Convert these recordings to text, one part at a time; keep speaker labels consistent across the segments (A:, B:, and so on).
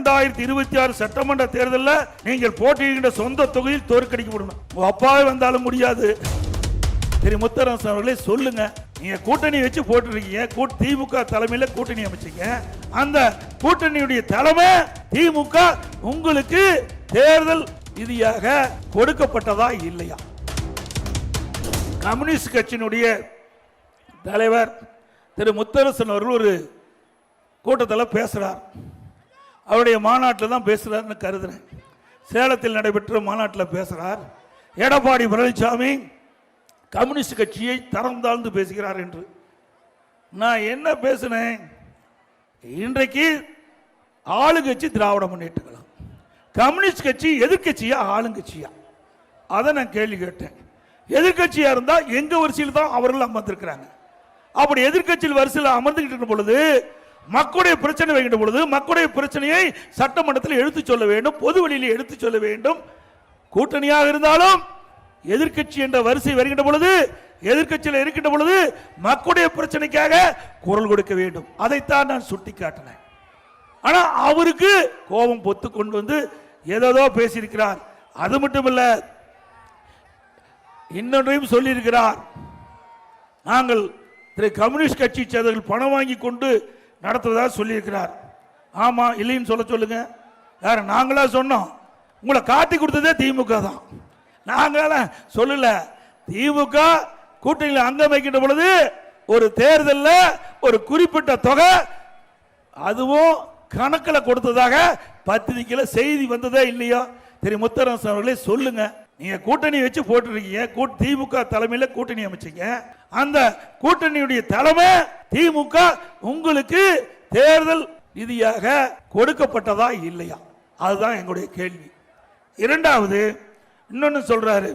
A: 2026 சட்டமன்ற தேர்தலில் நீங்கள் போட்டியிடுகின்ற சொந்த தொகுதியில் தோற்கடிக்கப்படணும். உங்க அப்பாவே வந்தாலும் முடியாது. திரு முத்தரசன் அவர்களே சொல்லுங்க, நீங்க கூட்டணி வச்சு போட்டுருக்கீங்க, திமுக தலைமையில் கூட்டணி அமைச்சீங்க. அந்த கூட்டணியுடைய தலைமை திமுக உங்களுக்கு தேர்தல் ரீதியாக கொடுக்கப்பட்டதா இல்லையா? கம்யூனிஸ்ட் கட்சியினுடைய தலைவர் திரு முத்தரசன் அவர்கள் ஒரு கூட்டத்தில் பேசுறார். அவருடைய மாநாட்டில் தான் பேசுறாருன்னு கருதுறேன். சேலத்தில் நடைபெற்ற மாநாட்டில் பேசுறார். எடப்பாடி பழனிசாமி கம்யூனிஸ்ட் கட்சியை தரம் தாழ்ந்து பேசுகிறார் என்று. நான் என்ன பேசினேன்? இன்றைக்கு ஆளுங்கட்சி திராவிட முன்னேற்ற கழகம், கம்யூனிஸ்ட் கட்சி எதிர்கட்சியா ஆளுங்கட்சியா? அதை நான் கேள்வி கேட்டேன். எதிர்கட்சியா இருந்தா எங்க வரிசையில் தான் அவர்கள் அமர்ந்திருக்கிறாங்க. அப்படி எதிர்கட்சியில் வரிசையில் அமர்ந்துகிட்டு பொழுது மக்களுடைய பிரச்சனை வைக்கின்ற பொழுது மக்களுடைய பிரச்சனையை சட்டமன்றத்தில் எடுத்து சொல்ல வேண்டும், பொது வெளியில் எடுத்து சொல்ல வேண்டும். கூட்டணியாக இருந்தாலும் எதிர்கட்சி என்ற வரிசை வருகின்ற பொழுது, எதிர்கட்சியில் இருக்கின்ற பொழுது மக்களுடைய பிரச்சனைக்காக குரல் கொடுக்க வேண்டும். அதைத்தான் நான் சுட்டி காட்டினேன். ஆனா அவருக்கு கோபம் பொத்து கொண்டு வந்து ஏதோ பேசியிருக்கிறார். அது மட்டுமல்ல, இன்னொன்றையும் சொல்லியிருக்கிறார். நாங்கள் திரு கம்யூனிஸ்ட் கட்சி சேர்ந்தவர்கள் பணம் வாங்கி கொண்டு நடத்துவதாக சொல்லியிருக்கிறார். ஆமா இல்லைன்னு சொல்ல சொல்லுங்க. யார்? நாங்களா சொன்னோம்? உங்களை காட்டி கொடுத்ததே திமுக தான். நாங்கள சொல்லல. திமுக கூட்டணியில் அங்கம் வைக்கின்ற பொழுது ஒரு தேர்தலில் ஒரு குறிப்பிட்ட தொகை அதுவும் கணக்கில் கொடுத்ததாக பத்திரிகையில் செய்தி வந்ததே இல்லையோ? திரு முத்தரசன் அவர்களே சொல்லுங்க, நீங்க கூட்டணி வச்சு போட்டுருக்கீங்க, திமுக தலைமையில் கூட்டணி அமைச்சீங்க. அந்த கூட்டணியுடைய தலைமை திமுக உங்களுக்கு தேர்தல் ரீதியாக கொடுக்கப்பட்டதா இல்லையா? அதுதான் எங்களுடைய கேள்வி. இரண்டாவது, இன்னொன்னு சொல்றாரு,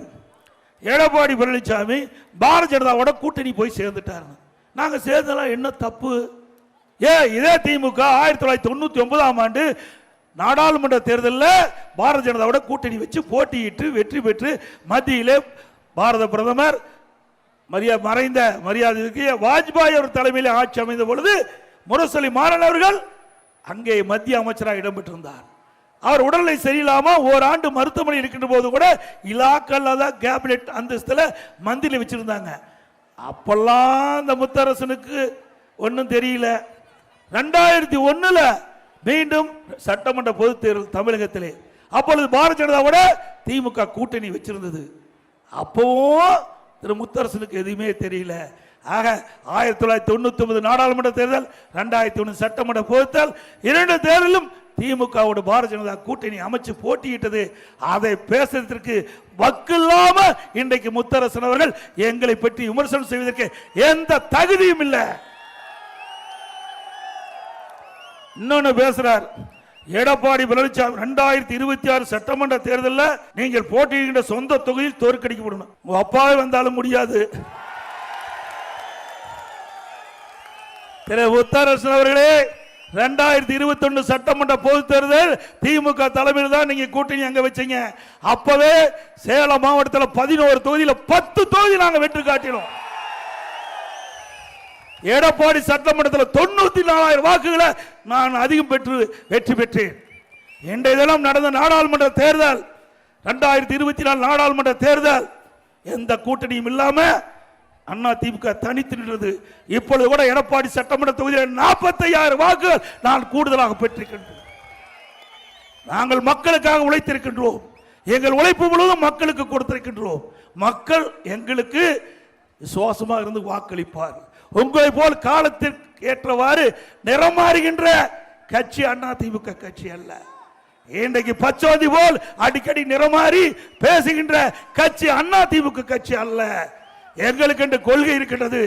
A: எடப்பாடி பழனிசாமி பாரதிய ஜனதாவோட கூட்டணி போய் சேர்ந்துட்டாரு. நாங்க சேர்ந்தலாம் என்ன தப்பு? இதே திமுக 1999ஆம் ஆண்டு நாடாளுமன்ற தேர்தலில் பாரதிய ஜனதாவோட கூட்டணி வச்சு போட்டியிட்டு வெற்றி பெற்று மத்தியிலே பாரத பிரதமர் மறைந்த மரியாதைக்கு வாஜ்பாய் அவர் தலைமையில் ஆட்சி அமைந்த பொழுது முரசொலி மாறன் அவர்கள் அங்கே மத்திய அமைச்சராக இடம்பெற்றிருந்தார். அவர் உடல்நிலை சரியில்லாம ஓராண்டு மருத்துவமனை இருக்கின்ற போது கூட இலாக்கல் கேபினெட் அந்தஸ்துல மந்திரி வச்சிருந்தாங்க. அப்பெல்லாம் இந்த முத்தரசனுக்கு ஒன்னும் தெரியல. 2001 மீண்டும் சட்டமன்ற பொதுத் தேர்தல் தமிழகத்திலே, அப்பொழுது பாரதிய ஜனதாவோட திமுக கூட்டணி வச்சிருந்தது. அப்பவும் திரு முத்தரசனுக்கு எதுவுமே தெரியல. ஆக 1999 நாடாளுமன்ற தேர்தல், 2001 சட்டமன்ற பொதுத் தேர்தல், இரண்டு தேர்தலும் திமுகவோட பாரதிய ஜனதா கூட்டணி அமைச்சு போட்டியிட்டது. அதை பேசுறதற்கு வக்கில்லாம இன்றைக்கு முத்தரசன் அவர்கள் எங்களை பற்றி விமர்சனம் செய்வதற்கு எந்த தகுதியும் இல்லை. இன்னொன்னு பேசுறார் எடப்பாடி பழனிசாமி, 2026 சட்டமன்ற தேர்தலில் நீங்கள் போட்டியிடுகின்ற சொந்த தொகுதியில் தோற்கடிக்கப்படணும். உங்க அப்பாவே வந்தாலும் முடியாது. திரு முத்தரசன் அவர்களே, 2021 சட்டமன்ற பொதுத் தேர்தல் திமுக தலைமையில் தான் நீங்க கூட்டணி அங்க வச்சீங்க. அப்பவே சேலம் மாவட்டத்தில் 11 தொகுதியில் 10 தொகுதி நாங்க வெற்றி காட்டினோம். எடப்பாடி சட்டமன்றத்தில் 94,000 வாக்குகளை நான் அதிகம் பெற்று வெற்றி பெற்றேன். இன்றைய தினம் நடந்த நாடாளுமன்ற தேர்தல், 2024 நாடாளுமன்ற தேர்தல், எந்த கூட்டணியும் இல்லாம அண்ணா திமுக தனித்து நின்றது. இப்பொழுது கூட எடப்பாடி சட்டமன்ற தொகுதியில் 45,000 வாக்குகள் நான் கூடுதலாக பெற்றிருக்கின்றோம். நாங்கள் மக்களுக்காக உழைத்திருக்கின்றோம். எங்கள் உழைப்பு முழுவதும் மக்களுக்கு கொடுத்திருக்கின்றோம். மக்கள் எங்களுக்கு விசுவாசமாக இருந்து வாக்களிப்பார். உங்களை போல் காலத்திற்கு ஏற்றவாறு நிறமாறுகின்ற கட்சி அண்ணா திமுக கட்சி அல்ல. இன்றைக்கு பச்சோந்தி போல் அடிக்கடி நிறமாறி பேசுகின்ற கட்சி அண்ணா திமுக கட்சி அல்ல. எங்களுக்கு என்று கொள்கை இருக்கின்றது.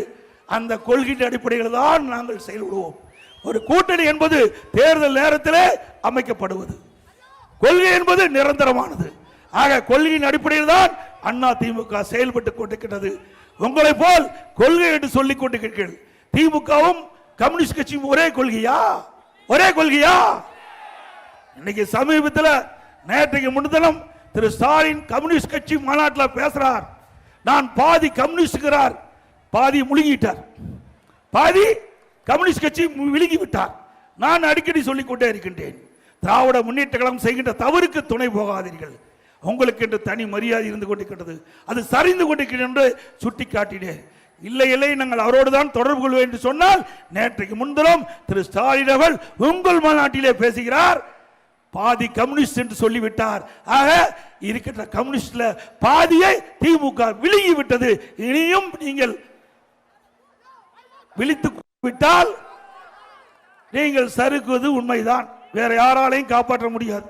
A: அந்த கொள்கையின் அடிப்படையில் தான் நாங்கள் செயல்படுவோம். ஒரு கூட்டணி என்பது தேர்தல் நேரத்திலே அமைக்கப்படுவது, கொள்கை என்பது நிரந்தரமானது. ஆக கொள்கையின் அடிப்படையில் தான் அண்ணா திமுக செயல்பட்டுக் கொண்டிருக்கிறது. உங்களை போல் கொள்கை என்று சொல்லிக் கொண்டிருக்கிறீர்கள். திமுகவும் கம்யூனிஸ்ட் கட்சியும் ஒரே கொள்கையா? ஒரே கொள்கையா? இன்னைக்கு சமீபத்தில் நேற்றைக்கு முன்தினம் திரு ஸ்டாலின் கம்யூனிஸ்ட் கட்சி மாநாட்டில் பேசுறார். நான் பாதி கம்யூனிஸ்டுகிறார், பாதி முழுகிட்டார், பாதி கம்யூனிஸ்ட் கட்சி விழுங்கி விட்டார். நான் அடிக்கடி சொல்லிக் கொண்டே இருக்கின்றேன், திராவிட முன்னேற்ற கழகம் செய்கின்ற தவறுக்கு துணை போகாதீர்கள். உங்களுக்கு என்று தனி மரியாதை இருந்து கொண்டிருக்கிறது, அது சரிந்து கொண்டிருக்கிறது என்று சுட்டிக்காட்டினேன். இல்லை இல்லை, நாங்கள் அவரோடு தான் தொடர்பு கொள்வோம் என்று சொன்னால், நேற்றைக்கு முன்தினம் திரு ஸ்டாலின் அவர்கள் உங்கள் மாநாட்டிலே பேசுகிறார், பாதி கம்யூனிஸ்ட் என்று சொல்லிவிட்டார். ஆக இருக்கின்ற கம்யூனிஸ்ட்ல பாதியை திமுக விழுங்கி விட்டது. இனியும் நீங்கள் விழித்து விட்டால் நீங்கள் சறுக்குவது உண்மைதான், வேற யாராலையும் காப்பாற்ற முடியாது.